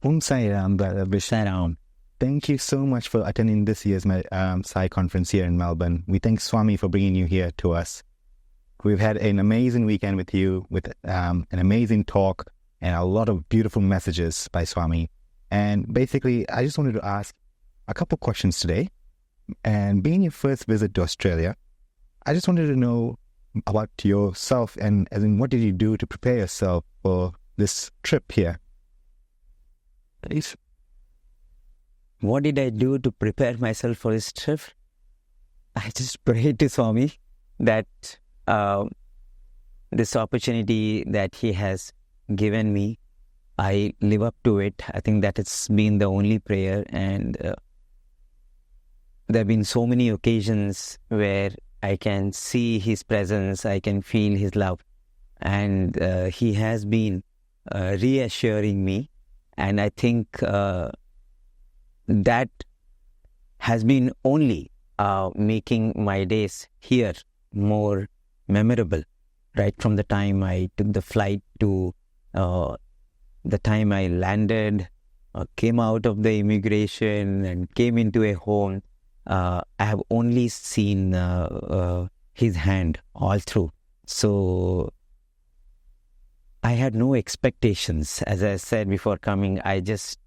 Sai Ram, Brother Bishu. Thank you so much for attending this year's Sai Conference here in Melbourne. We thank Swami for bringing you here to us. We've had an amazing weekend with you, with an amazing talk and a lot of beautiful messages by Swami. And basically, I just wanted to ask a couple questions today. And being your first visit to Australia, I just wanted to know about yourself and as in what did you do to prepare yourself for this trip here? Please. What did I do to prepare myself for this trip? I just prayed to Swami that this opportunity that he has given me, I live up to it. I think that it's been the only prayer, and there have been so many occasions where I can see his presence, I can feel his love, and he has been reassuring me, and I think that has been only making my days here more memorable, right from the time I took the flight to the time I landed, came out of the immigration and came into a home. I have only seen his hand all through. So I had no expectations. As I said before coming, I just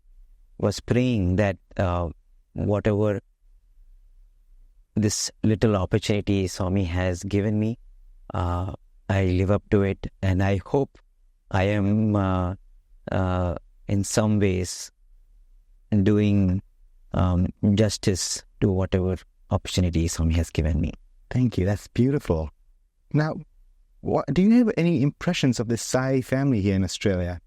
was praying that whatever this little opportunity Swami has given me, I live up to it, and I hope I am in some ways doing justice to whatever opportunity Swami has given me. Thank you. That's beautiful. Now, do you have any impressions of the Sai family here in Australia?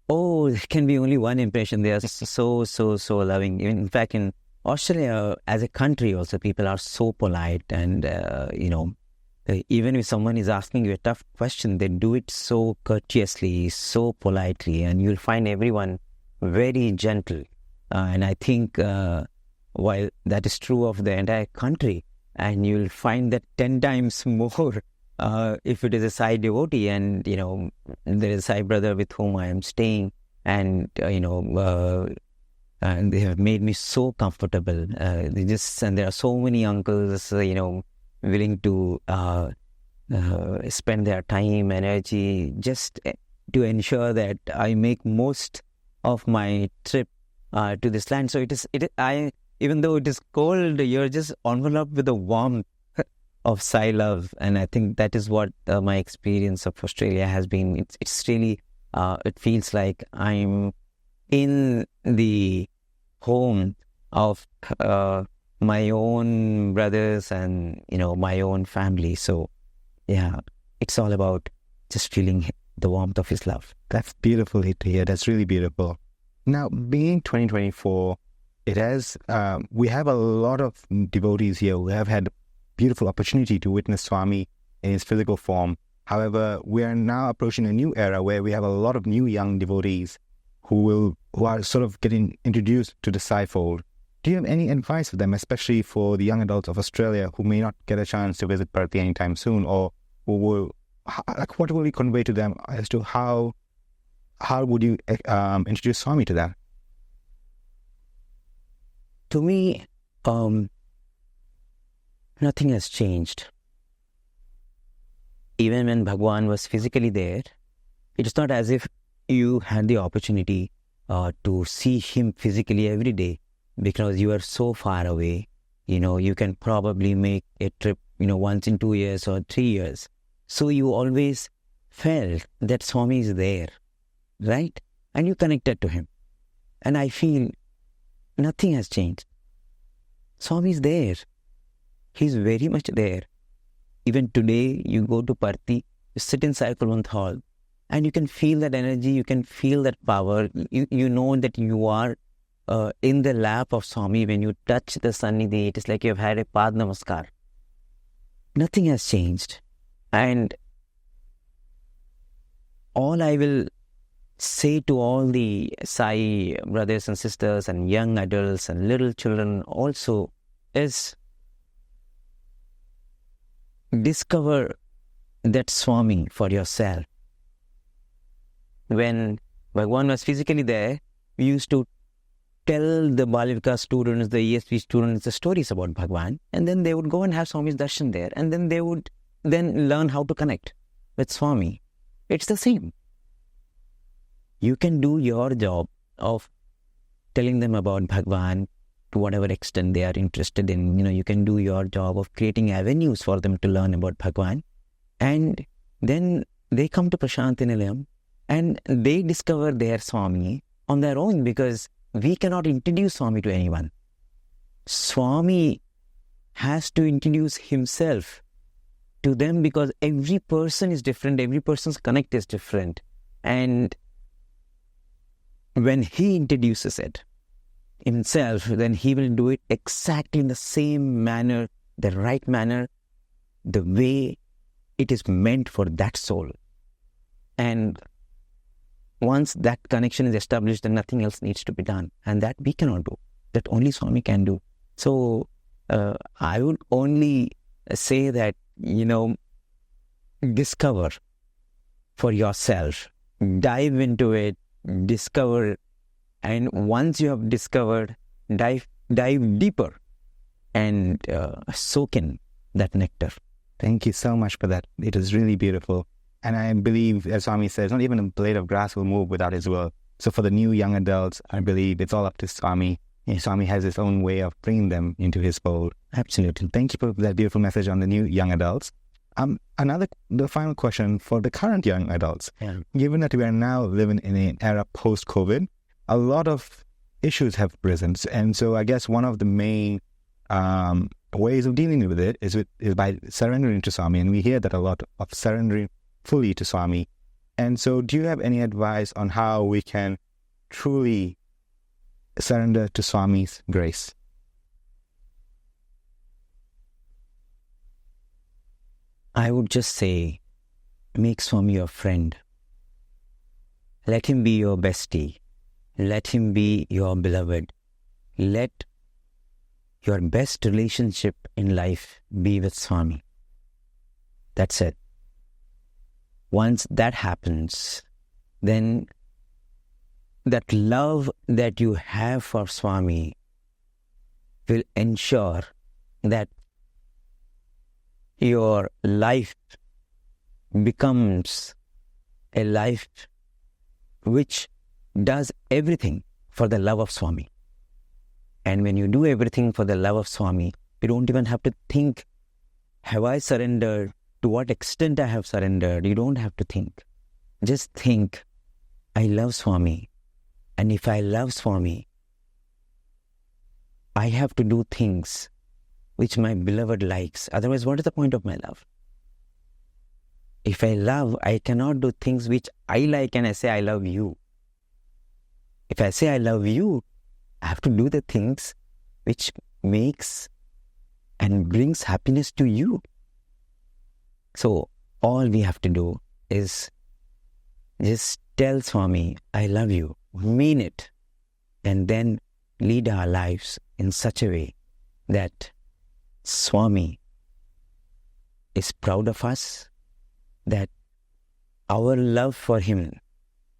Oh, there can be only one impression. They are so loving. In fact, in Australia, as a country also, people are so polite, and, even if someone is asking you a tough question, they do it so courteously, so politely, and you'll find everyone very gentle. And I think while that is true of the entire country, and you'll find that 10 times more if it is a Sai devotee, and there is a Sai brother with whom I am staying, and and they have made me so comfortable. And there are so many uncles, willing to spend their time, energy, just to ensure that I make most of my trip to this land. So even though it is cold, you're just enveloped with the warmth of Sai love, and I think that is what my experience of Australia has been. It's really, it feels like I'm in the home of my own brothers and my own family. So yeah, it's all about just feeling the warmth of his love. That's beautiful to hear. That's really beautiful. Now, being 2024, it has we have a lot of devotees here who have had beautiful opportunity to witness Swami in his physical form. However, we are now approaching a new era where we have a lot of new young devotees who are sort of getting introduced to the Sai fold. Do you have any advice for them, especially for the young adults of Australia who may not get a chance to visit Perth anytime soon, or what will you convey to them as to how would you introduce Swami to them? To me, nothing has changed. Even when Bhagwan was physically there, it's not as if you had the opportunity to see him physically every day because you are so far away. You can probably make a trip, once in 2 years or 3 years. So you always felt that Swami is there, right? And you connected to him. And I feel nothing has changed. Swami is there. He's very much there. Even today, you go to Parthi, you sit in Sai Kulwant Hall, and you can feel that energy, you can feel that power. You know that you are in the lap of Swami. When you touch the Sannidhi, it is like you have had a Pad Namaskar. Nothing has changed. And all I will say to all the Sai brothers and sisters and young adults and little children also is discover that Swami for yourself. When Bhagwan was physically there, we used to tell the Balavika students, the ESP students, the stories about Bhagwan, and then they would go and have Swami's darshan there, and then they would then learn how to connect with Swami. It's the same. You can do your job of telling them about Bhagwan to whatever extent they are interested in. You can do your job of creating avenues for them to learn about Bhagwan, and then they come to Prasanthi Nilayam and they discover their Swami on their own, because we cannot introduce Swami to anyone. Swami has to introduce himself to them, because every person is different, every person's connect is different. And when he introduces it himself, then he will do it exactly in the same manner, the right manner, the way it is meant for that soul. And once that connection is established, then nothing else needs to be done. And that we cannot do. That only Swami can do. So I would only say that, discover for yourself. Dive into it, discover. And once you have discovered, dive deeper and soak in that nectar. Thank you so much for that. It is really beautiful. And I believe, as Swami says, not even a blade of grass will move without his will. So for the new young adults, I believe it's all up to Swami. And Swami has his own way of bringing them into his fold. Absolutely. Thank you for that beautiful message on the new young adults. The final question for the current young adults. Yeah. Given that we are now living in an era post-COVID, a lot of issues have risen. And so I guess one of the main ways of dealing with it is by surrendering to Swami. And we hear that a lot, of surrendering fully to Swami. And so do you have any advice on how we can truly surrender to Swami's grace? I would just say, make Swami your friend. Let him be your bestie. Let him be your beloved. Let your best relationship in life be with Swami. That's it. Once that happens, then that love that you have for Swami will ensure that your life becomes a life which does everything for the love of Swami. And when you do everything for the love of Swami, you don't even have to think, have I surrendered? To what extent I have surrendered? You don't have to think. Just think, I love Swami. And if I love Swami, I have to do things which my beloved likes. Otherwise, what is the point of my love? If I love, I cannot do things which I like and I say, I love you. If I say, I love you, I have to do the things which makes and brings happiness to you. So, all we have to do is just tell Swami, I love you, mean it, and then lead our lives in such a way that Swami is proud of us, that our love for him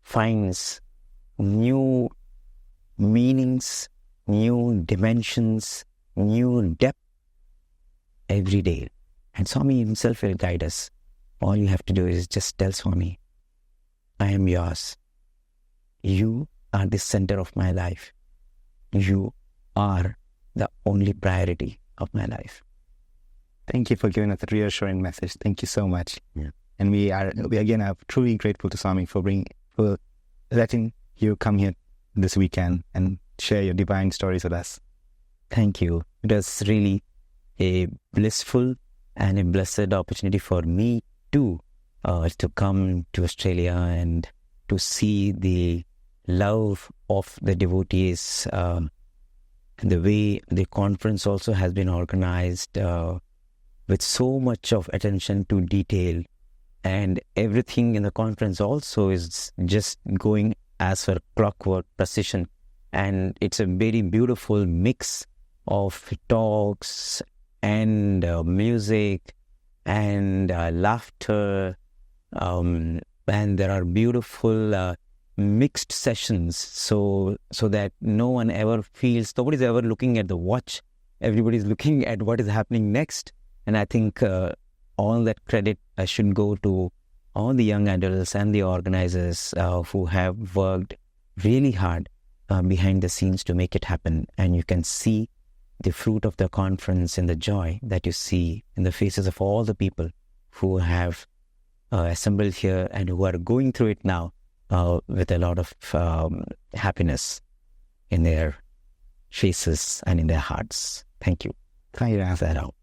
finds new meanings, new dimensions, new depth every day. And Swami himself will guide us. All you have to do is just tell Swami, I am yours. You are the center of my life. You are the only priority of my life. Thank you for giving us a reassuring message. Thank you so much. Yeah. And we again are truly grateful to Swami for letting you come here this weekend and share your divine stories with us. Thank you. It was really a blissful and a blessed opportunity for me too, to come to Australia and to see the love of the devotees, the way the conference also has been organized with so much of attention to detail, and everything in the conference also is just going as per clockwork precision, and it's a very beautiful mix of talks and music and laughter, and there are beautiful mixed sessions, so that nobody's ever looking at the watch. Everybody's looking at what is happening next. And I think all that credit should go to all the young adults and the organizers who have worked really hard behind the scenes to make it happen. And you can see the fruit of the conference and the joy that you see in the faces of all the people who have assembled here and who are going through it now with a lot of happiness in their faces and in their hearts. Thank you. Thank you, Pass that out.